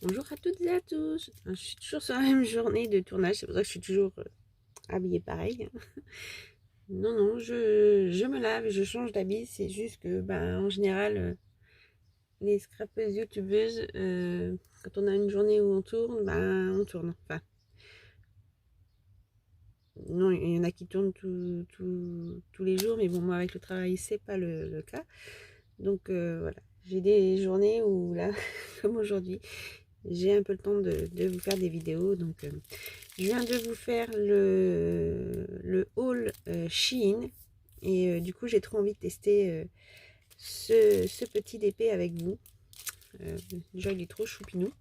Bonjour à toutes et à tous. Je suis toujours sur la même journée de tournage, c'est pour ça que je suis toujours habillée pareil. Non, non, je me lave et je change d'habit. C'est juste que, en général, les scrapeuses youtubeuses, quand on a une journée où on tourne, on tourne. Enfin, non, il y en a qui tournent tous les jours, mais bon, moi, avec le travail, c'est pas le cas. Donc, voilà. J'ai des journées où, là, comme aujourd'hui, j'ai un peu le temps de vous faire des vidéos. Donc, je viens de vous faire le haul Shein. Et du coup, j'ai trop envie de tester ce petit DP avec vous. Déjà, il est trop choupinou.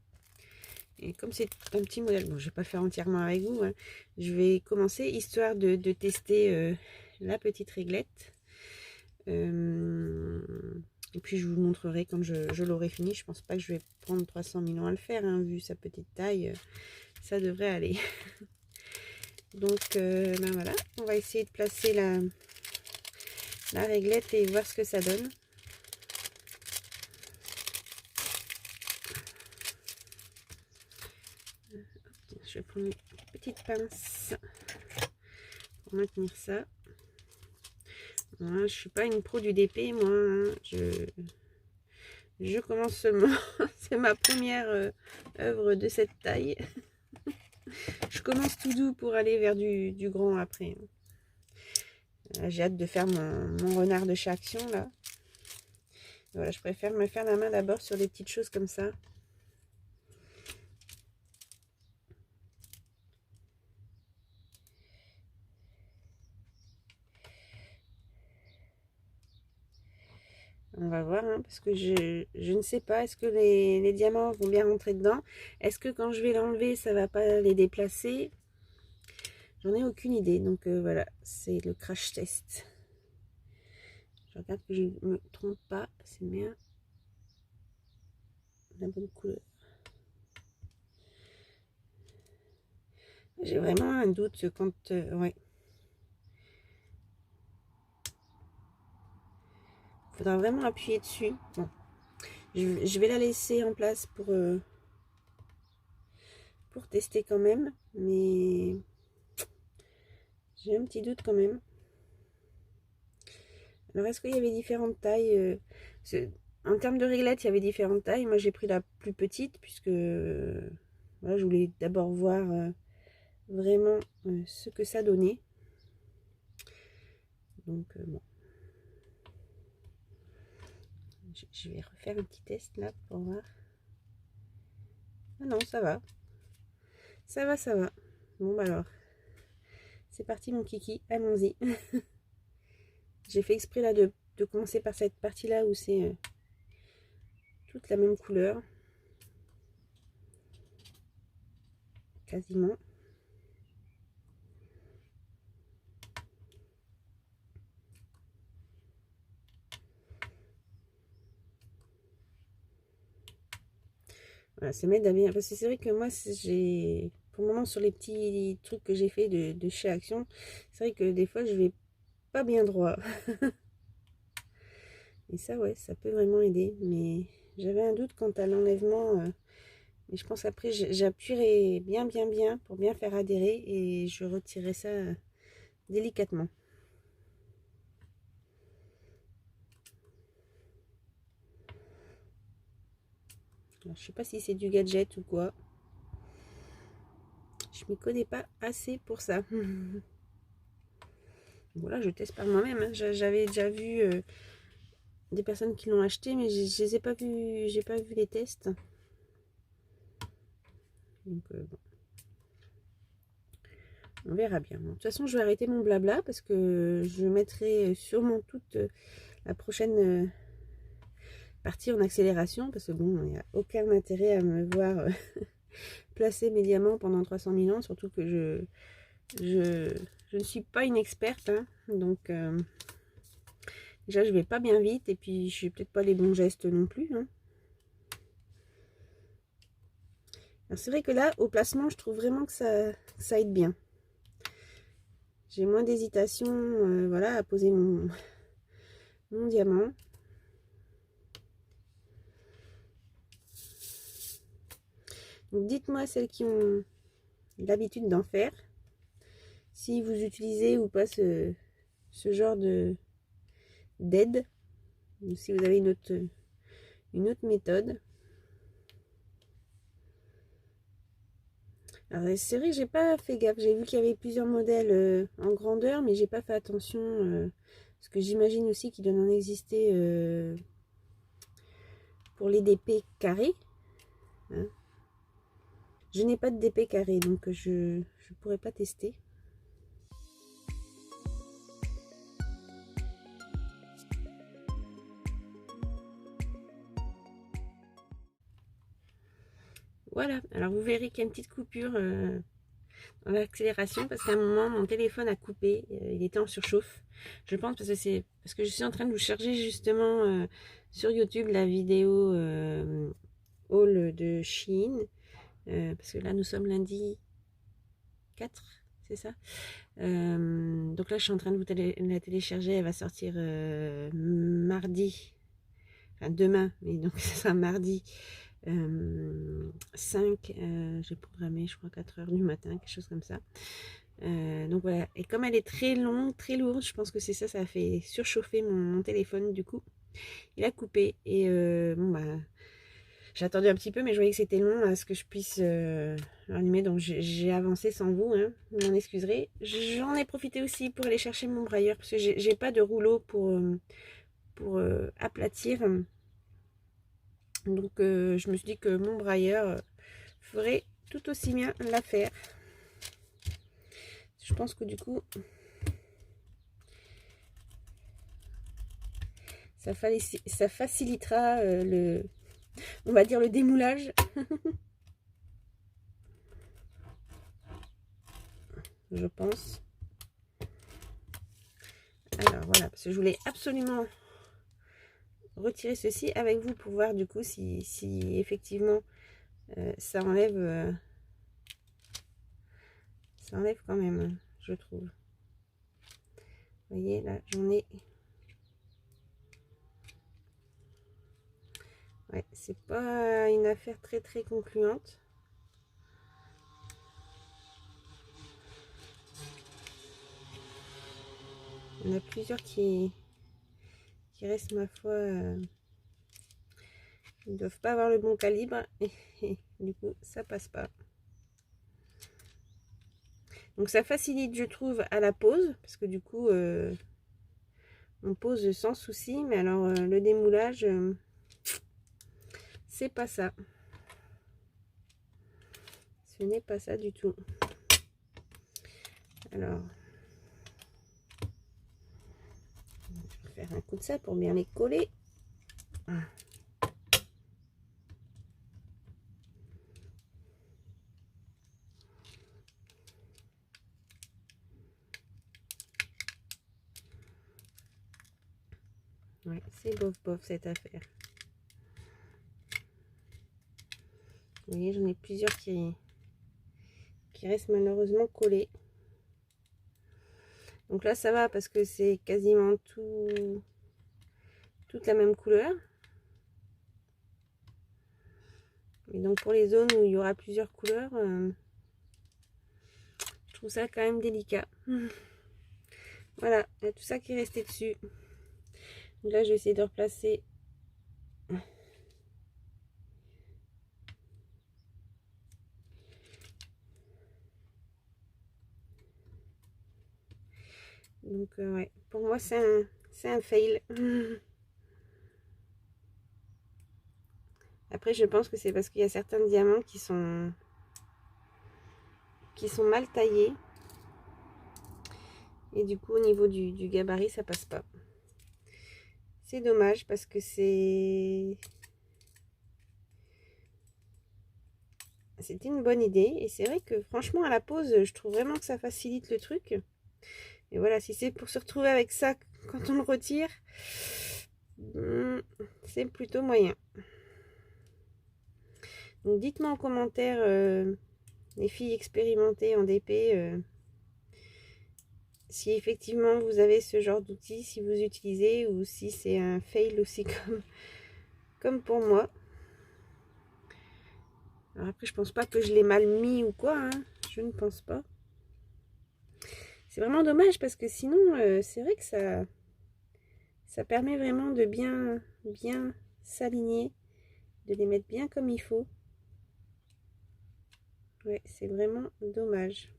Et comme c'est un petit modèle, bon, je vais pas faire entièrement avec vous. Hein, je vais commencer histoire de tester la petite réglette. Et puis, je vous montrerai quand je l'aurai fini. Je pense pas que je vais prendre 300 millions à le faire. Hein, vu sa petite taille, ça devrait aller. Donc, voilà, on va essayer de placer la réglette et voir ce que ça donne. Je vais prendre une petite pince pour maintenir ça. Voilà, je suis pas une pro du DP, moi. Hein. Je commence seulement. C'est ma première œuvre de cette taille. Je commence tout doux pour aller vers du grand après. J'ai hâte de faire mon renard de chez Action, là. Voilà, je préfère me faire la main d'abord sur des petites choses comme ça. On va voir, hein, parce que je ne sais pas, est-ce que les diamants vont bien rentrer dedans? Est-ce que quand je vais l'enlever, ça va pas les déplacer? J'en ai aucune idée, donc voilà, c'est le crash test. Je regarde que je ne me trompe pas, c'est bien la bonne couleur. J'ai vraiment un doute quand... ouais. Il faudra vraiment appuyer dessus. Bon. Je vais la laisser en place pour tester quand même, mais j'ai un petit doute quand même. Alors, est-ce qu'il y avait différentes tailles en termes de réglettes, il y avait différentes tailles. Moi, j'ai pris la plus petite, puisque voilà, je voulais d'abord voir vraiment ce que ça donnait. Donc, bon. Je vais refaire un petit test là pour voir. Ah non, ça va. Ça va, ça va. Bon, bah alors, c'est parti, mon kiki. Allons-y. J'ai fait exprès là de commencer par cette partie-là où c'est toute la même couleur. Quasiment. Voilà, ça m'aide à bien. Parce que c'est vrai que moi, j'ai. Pour le moment, sur les petits trucs que j'ai fait de chez Action, c'est vrai que des fois, je vais pas bien droit. Et ça, ouais, ça peut vraiment aider. Mais j'avais un doute quant à l'enlèvement. Mais je pense qu'après, j'appuierai bien, bien, bien pour bien faire adhérer et je retirerai ça délicatement. Alors, je sais pas si c'est du gadget ou quoi. Je m'y connais pas assez pour ça. Voilà, je teste par moi-même. Hein. J'avais déjà vu des personnes qui l'ont acheté, mais je les ai pas vus, j'ai pas vu les tests. Donc bon, on verra bien. Bon, de toute façon, je vais arrêter mon blabla parce que je mettrai sûrement toute la prochaine partie en accélération parce que bon, il n'y a aucun intérêt à me voir placer mes diamants pendant 300 000 ans, surtout que je ne suis pas une experte, hein, donc déjà je vais pas bien vite et puis je suis peut-être pas les bons gestes non plus. Hein. C'est vrai que là, au placement, je trouve vraiment que ça aide bien. J'ai moins d'hésitation voilà, à poser mon diamant. Donc dites-moi celles qui ont l'habitude d'en faire, si vous utilisez ou pas ce genre d'aide, ou si vous avez une autre méthode. Alors c'est vrai que j'ai pas fait gaffe, j'ai vu qu'il y avait plusieurs modèles en grandeur, mais j'ai pas fait attention, parce que j'imagine aussi qu'il doit en exister pour les DP carrés. Hein. Je n'ai pas de DP carré, donc je pourrais pas tester. Voilà, alors vous verrez qu'il y a une petite coupure dans l'accélération parce qu'à un moment mon téléphone a coupé, il était en surchauffe. Je pense parce que je suis en train de vous charger justement sur YouTube la vidéo haul de Shein. Parce que là nous sommes lundi 4, c'est ça. Donc là je suis en train de la télécharger, elle va sortir mardi, enfin demain, mais donc ce sera mardi 5, j'ai programmé je crois 4 heures du matin, quelque chose comme ça. Donc voilà, et comme elle est très longue, très lourde, je pense que c'est ça, ça a fait surchauffer mon téléphone, du coup il a coupé. Et bon bah j'ai attendu un petit peu, mais je voyais que c'était long à ce que je puisse l'allumer, donc j'ai avancé sans vous, hein, vous m'en excuserez. J'en ai profité aussi pour aller chercher mon brailleur, parce que j'ai pas de rouleau pour aplatir. Donc je me suis dit que mon brailleur ferait tout aussi bien l'affaire. Je pense que du coup, ça facilitera on va dire le démoulage. Je pense. Alors voilà, parce que je voulais absolument retirer ceci avec vous pour voir du coup si effectivement ça enlève quand même, je trouve. Vous voyez là, j'en ai. Ouais, c'est pas une affaire très concluante. Il y en a plusieurs qui restent, ma foi, ils ne doivent pas avoir le bon calibre et du coup ça passe pas. Donc ça facilite, je trouve, à la pose, parce que du coup on pose sans souci, mais alors le démoulage c'est pas ça, ce n'est pas ça du tout. Alors je vais faire un coup de ça pour bien les coller. Ouais, c'est bof cette affaire. Vous voyez, j'en ai plusieurs qui restent malheureusement collés. Donc là ça va parce que c'est quasiment toute la même couleur. Et donc pour les zones où il y aura plusieurs couleurs, je trouve ça quand même délicat. Voilà, il y a tout ça qui est resté dessus. Donc là je vais essayer de replacer. Donc ouais, pour moi c'est un fail. Après je pense que c'est parce qu'il y a certains diamants qui sont mal taillés. Et du coup au niveau du gabarit ça passe pas. C'est dommage parce que c'était une bonne idée. Et c'est vrai que franchement à la pose je trouve vraiment que ça facilite le truc. Et voilà, si c'est pour se retrouver avec ça quand on le retire, c'est plutôt moyen. Donc dites-moi en commentaire, les filles expérimentées en DP, si effectivement vous avez ce genre d'outils, si vous utilisez, ou si c'est un fail aussi comme pour moi. Alors après, je pense pas que je l'ai mal mis ou quoi, hein. Je ne pense pas. C'est vraiment dommage parce que sinon, c'est vrai que ça permet vraiment de bien s'aligner, de les mettre bien comme il faut. Ouais, c'est vraiment dommage.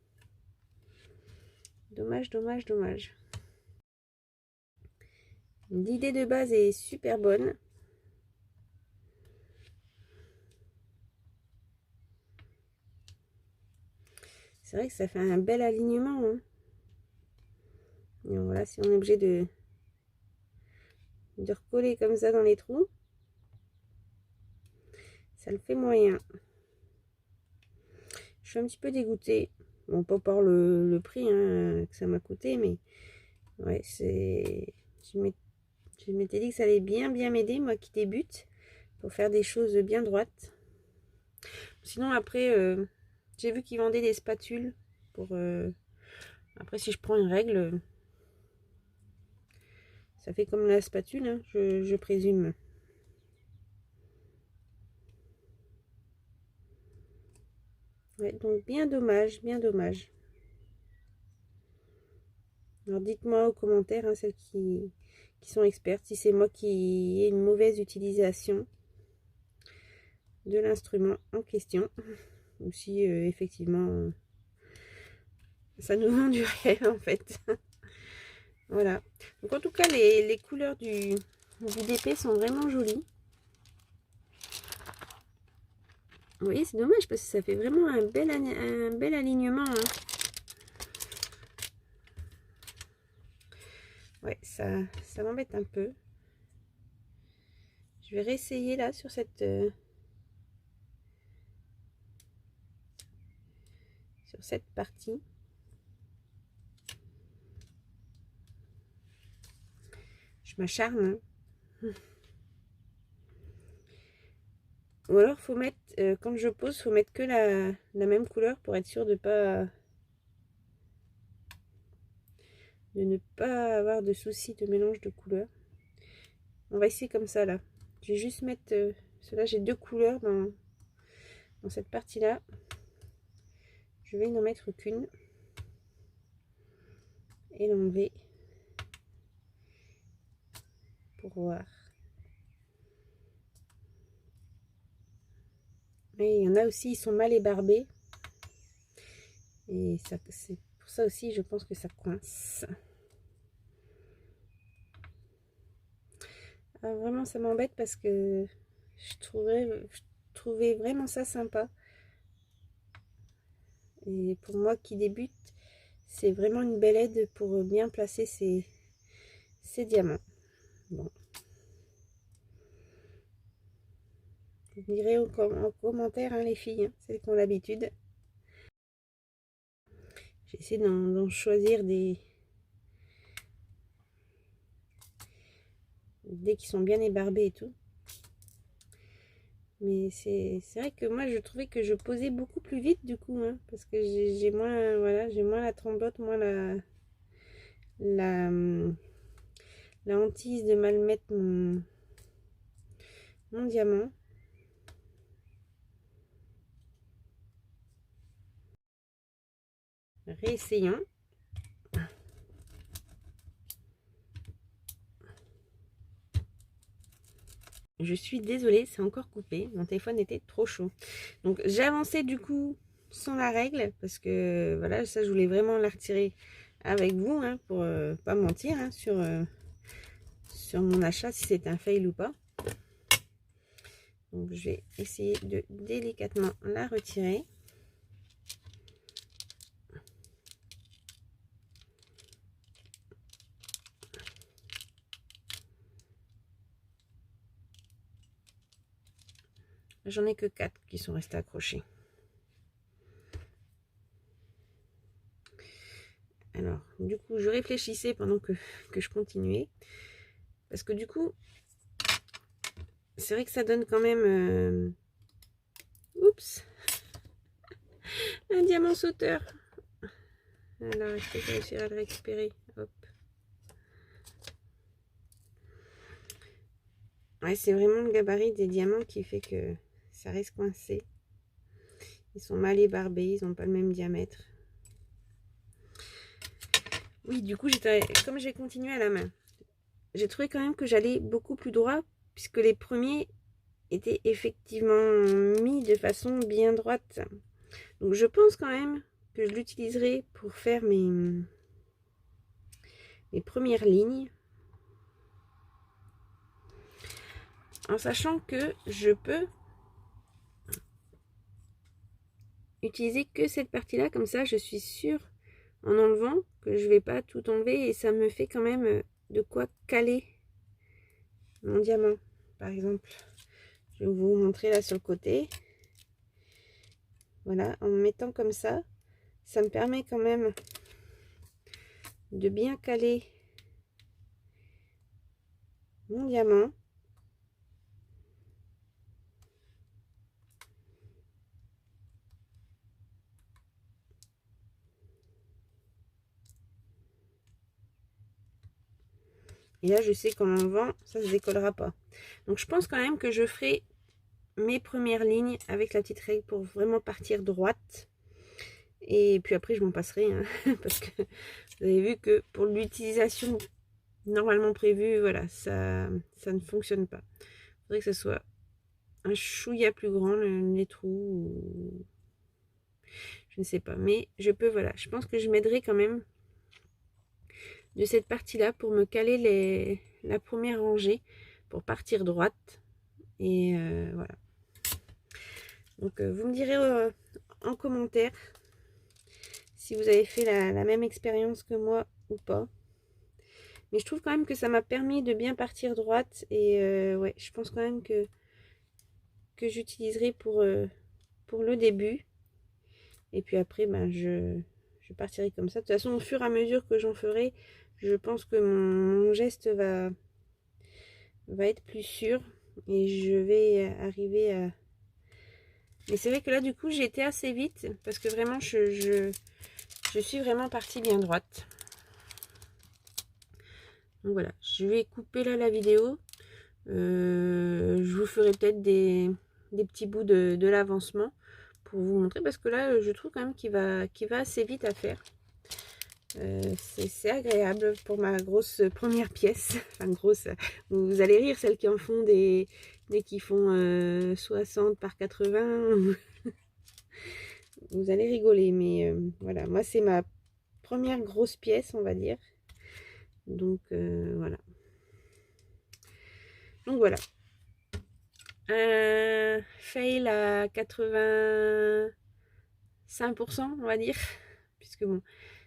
Dommage, dommage, dommage. L'idée de base est super bonne. C'est vrai que ça fait un bel alignement, hein. Et voilà, si on est obligé de recoller comme ça dans les trous, ça le fait moyen. Je suis un petit peu dégoûtée. Bon, pas par le prix hein, que ça m'a coûté, mais ouais, c'est... Je m'étais dit que ça allait bien m'aider, moi qui débute, pour faire des choses bien droites. Sinon, après, j'ai vu qu'ils vendaient des spatules pour... après, si je prends une règle, ça fait comme la spatule, hein, je présume. Ouais, donc bien dommage, bien dommage. Alors dites-moi aux commentaires, hein, celles qui sont expertes, si c'est moi qui ai une mauvaise utilisation de l'instrument en question, ou si effectivement ça nous vend du rêve en fait. Voilà. Donc en tout cas, les couleurs du DP sont vraiment jolies. Oui, c'est dommage parce que ça fait vraiment un bel alignement, hein. Ouais, ça m'embête un peu. Je vais réessayer là sur cette partie. Je m'acharne, hein. Ou alors faut mettre, quand je pose, faut mettre que la même couleur pour être sûr de ne pas avoir de soucis de mélange de couleurs. On va essayer comme ça là. Je vais juste mettre, cela j'ai deux couleurs dans cette partie là. Je vais n'en mettre qu'une et l'enlever pour voir. Mais il y en a aussi, ils sont mal ébarbés. Et c'est pour ça aussi, je pense que ça coince. Ah, vraiment, ça m'embête parce que je trouvais vraiment ça sympa. Et pour moi qui débute, c'est vraiment une belle aide pour bien placer ces diamants. Bon. Vous me direz en commentaire, hein, les filles, hein, celles qui ont l'habitude. J'essaie d'en choisir dès qu'ils sont bien ébarbés et tout. Mais c'est vrai que moi je trouvais que je posais beaucoup plus vite du coup, hein, parce que j'ai moins, voilà, j'ai moins la tremblote, moins la, la hantise de mal mettre mon diamant. Réessayons. Je suis désolée, c'est encore coupé. Mon téléphone était trop chaud. Donc j'ai avancé du coup sans la règle parce que voilà, ça je voulais vraiment la retirer avec vous, hein, pour pas mentir, hein, sur mon achat, si c'est un fail ou pas. Donc je vais essayer de délicatement la retirer. J'en ai que 4 qui sont restés accrochés. Alors, du coup, je réfléchissais pendant que je continuais. Parce que du coup, c'est vrai que ça donne quand même... oups, un diamant sauteur. Alors, est-ce que je vais réussir à le récupérer? Hop. Ouais, c'est vraiment le gabarit des diamants qui fait que ça reste coincé. Ils sont mal ébarbés, ils n'ont pas le même diamètre. Oui, du coup, comme j'ai continué à la main, j'ai trouvé quand même que j'allais beaucoup plus droit, puisque les premiers étaient effectivement mis de façon bien droite. Donc je pense quand même que je l'utiliserai pour faire mes premières lignes. En sachant que je peux utiliser que cette partie-là, comme ça je suis sûre en enlevant que je vais pas tout enlever et ça me fait quand même de quoi caler mon diamant. Par exemple, je vais vous montrer là sur le côté. Voilà, en me mettant comme ça me permet quand même de bien caler mon diamant. Et là, je sais qu'en enlevant, ça ne se décollera pas. Donc, je pense quand même que je ferai mes premières lignes avec la petite règle pour vraiment partir droite. Et puis après, je m'en passerai. Hein, parce que vous avez vu que pour l'utilisation normalement prévue, voilà, ça ne fonctionne pas. Il faudrait que ce soit un chouïa plus grand, les trous. Ou... je ne sais pas. Mais je peux, voilà. Je pense que je m'aiderai quand même de cette partie-là pour me caler la première rangée pour partir droite. Et voilà. Donc vous me direz en commentaire si vous avez fait la même expérience que moi ou pas. Mais je trouve quand même que ça m'a permis de bien partir droite. Et ouais, je pense quand même que j'utiliserai pour le début. Et puis après, ben, je partirai comme ça. De toute façon, au fur et à mesure que j'en ferai, je pense que mon geste va être plus sûr. Et je vais arriver à... Mais c'est vrai que là, du coup, j'ai été assez vite. Parce que vraiment, je suis vraiment partie bien droite. Donc voilà, je vais couper là la vidéo. Je vous ferai peut-être des petits bouts de l'avancement pour vous montrer. Parce que là, je trouve quand même qu'il va assez vite à faire. C'est agréable pour ma grosse première pièce. Enfin, grosse, vous allez rire, celles qui en font des qui font 60 par 80. Vous allez rigoler, mais voilà, moi c'est ma première grosse pièce, on va dire. Donc voilà. Donc voilà. Fail à 85%, on va dire. Puisque bon,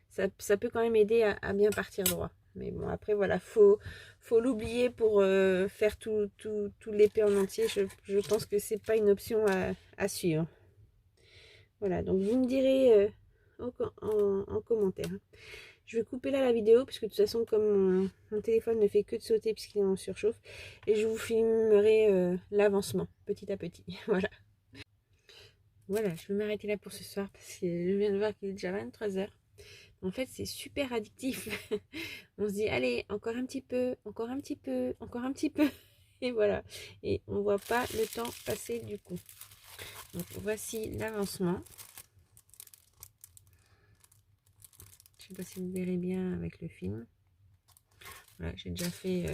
ça peut quand même aider à bien partir droit. Mais bon, après voilà, faut l'oublier pour faire tout l'épée en entier. Je pense que c'est pas une option à suivre. Voilà, donc vous me direz en commentaire. Je vais couper là la vidéo, puisque de toute façon, comme mon téléphone ne fait que de sauter puisqu'il est en surchauffe, et je vous filmerai l'avancement petit à petit. Voilà. Voilà, je vais m'arrêter là pour ce soir parce que je viens de voir qu'il est déjà 23h. En fait, c'est super addictif. On se dit, allez, encore un petit peu, encore un petit peu, encore un petit peu. Et voilà. Et on voit pas le temps passer du coup. Donc, voici l'avancement. Je sais pas si vous verrez bien avec le film. Voilà, j'ai déjà fait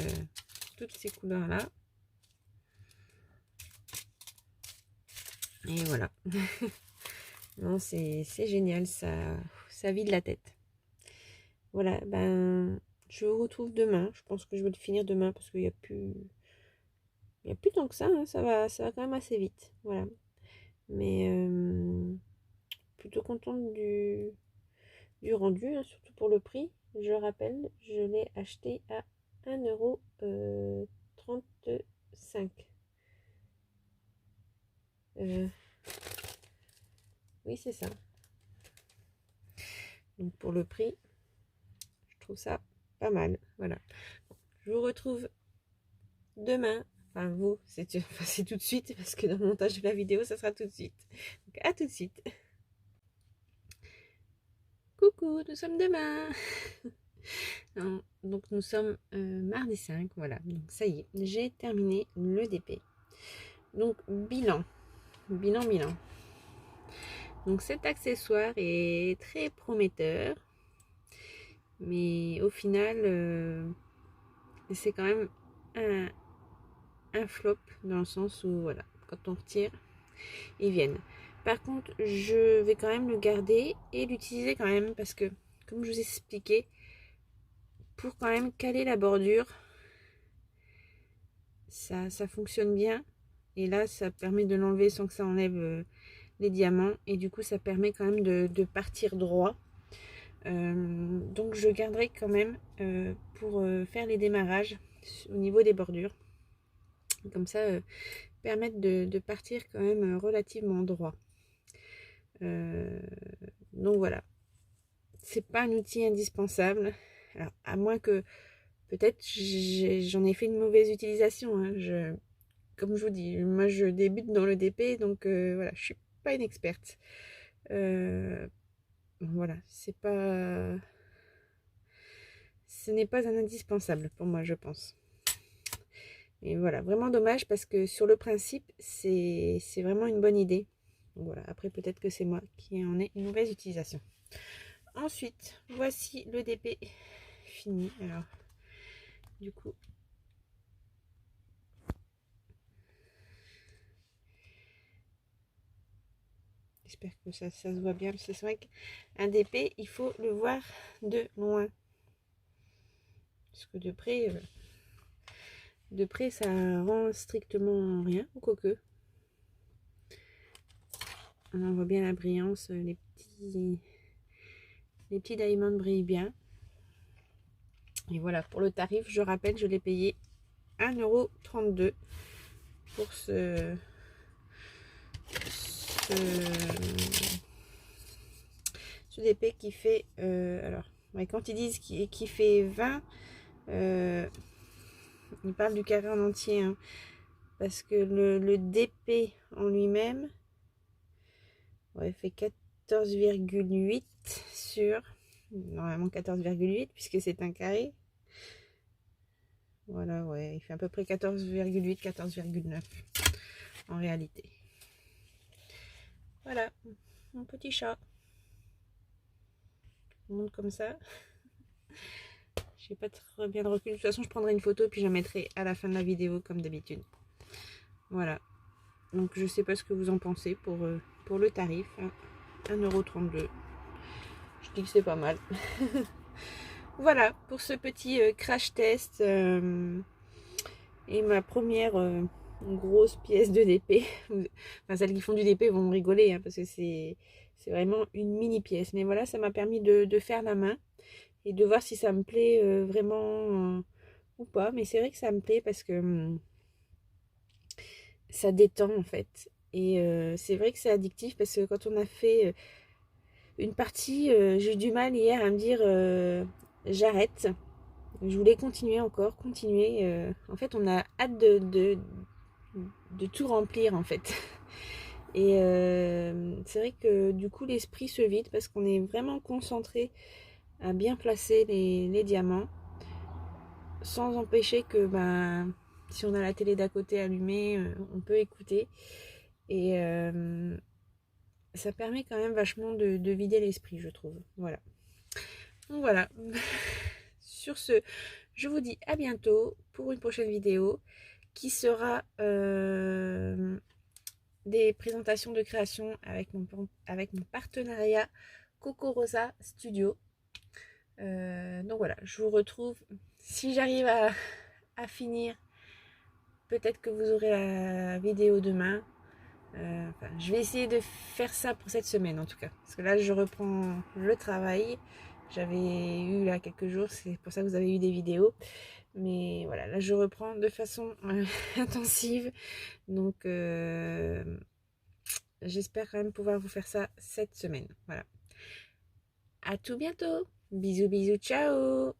toutes ces couleurs là. Et voilà. Non, c'est génial, ça vide la tête. Voilà, ben je vous retrouve demain. Je pense que je vais le finir demain parce qu'il n'y a plus. Il n'y a plus tant que ça, hein. Ça va quand même assez vite. Voilà. Mais plutôt contente du rendu, hein, surtout pour le prix. Je rappelle, je l'ai acheté à 1,35 €. Oui, c'est ça. Donc pour le prix, je trouve ça pas mal. Voilà. Je vous retrouve demain. Enfin, vous, c'est tout de suite, parce que dans le montage de la vidéo, ça sera tout de suite. Donc, à tout de suite. Coucou, nous sommes demain. Non, donc, nous sommes mardi 5, voilà. Donc, ça y est, j'ai terminé le DP. Donc, bilan. Donc cet accessoire est très prometteur, mais au final, c'est quand même un flop dans le sens où voilà, quand on retire, ils viennent. Par contre, je vais quand même le garder et l'utiliser quand même parce que, comme je vous ai expliqué, pour quand même caler la bordure, ça fonctionne bien. Et là, ça permet de l'enlever sans que ça enlève les diamants. Et du coup, ça permet quand même de partir droit. Donc, je garderai quand même pour faire les démarrages au niveau des bordures. Comme ça, permettre de partir quand même relativement droit. Donc voilà, c'est pas un outil indispensable. Alors, à moins que peut-être j'en ai fait une mauvaise utilisation. Hein. Comme je vous dis, moi je débute dans le DP, donc voilà, je suis pas une experte. Voilà, ce n'est pas un indispensable pour moi, je pense. Et voilà, vraiment dommage parce que sur le principe, c'est vraiment une bonne idée. Donc voilà, après peut-être que c'est moi qui en ai une mauvaise utilisation. Ensuite, voici le DP fini. Alors, du coup, j'espère que ça se voit bien. Parce que c'est vrai qu'un DP, il faut le voir de loin. Parce que de près, ça rend strictement rien, ou quoique. On voit bien la brillance, les petits diamonds brillent bien. Et voilà, pour le tarif, je rappelle, je l'ai payé 1,32 € pour ce DP qui fait, alors, ouais, quand ils disent qui fait 20, ils parlent du carré en entier, hein, parce que le DP en lui-même, ouais, fait 14,8 sur, normalement 14,8 puisque c'est un carré. Voilà, ouais, il fait à peu près 14,8, 14,9 en réalité. Voilà, mon petit chat. Je monte comme ça. J'ai pas très bien de recul. De toute façon, je prendrai une photo puis je la mettrai à la fin de la vidéo comme d'habitude. Voilà. Donc je sais pas ce que vous en pensez pour le tarif. Hein. 1,32 €. Je dis que c'est pas mal. Voilà pour ce petit crash test et ma première grosse pièce de DP. Enfin, celles qui font du DP vont rigoler hein, parce que c'est vraiment une mini pièce. Mais voilà, ça m'a permis de faire la main et de voir si ça me plaît vraiment ou pas. Mais c'est vrai que ça me plaît parce que ça détend en fait. Et c'est vrai que c'est addictif parce que quand on a fait une partie, j'ai eu du mal hier à me dire j'arrête. Je voulais continuer encore, continuer. En fait, on a hâte de tout remplir en fait. Et c'est vrai que du coup, l'esprit se vide parce qu'on est vraiment concentré à bien placer les diamants sans empêcher que ben, si on a la télé d'à côté allumée, on peut écouter. Et ça permet quand même vachement de vider l'esprit, je trouve. Voilà. Donc voilà. Sur ce, je vous dis à bientôt pour une prochaine vidéo qui sera des présentations de création avec mon partenariat Coco Rosa Studio. Donc voilà, je vous retrouve. Si j'arrive à finir, peut-être que vous aurez la vidéo demain. Enfin, je vais essayer de faire ça pour cette semaine en tout cas. Parce que là, je reprends le travail. J'avais eu là quelques jours, c'est pour ça que vous avez eu des vidéos. Mais voilà, là, je reprends de façon intensive. Donc, j'espère quand même pouvoir vous faire ça cette semaine. Voilà. À tout bientôt. Bisous, bisous, ciao.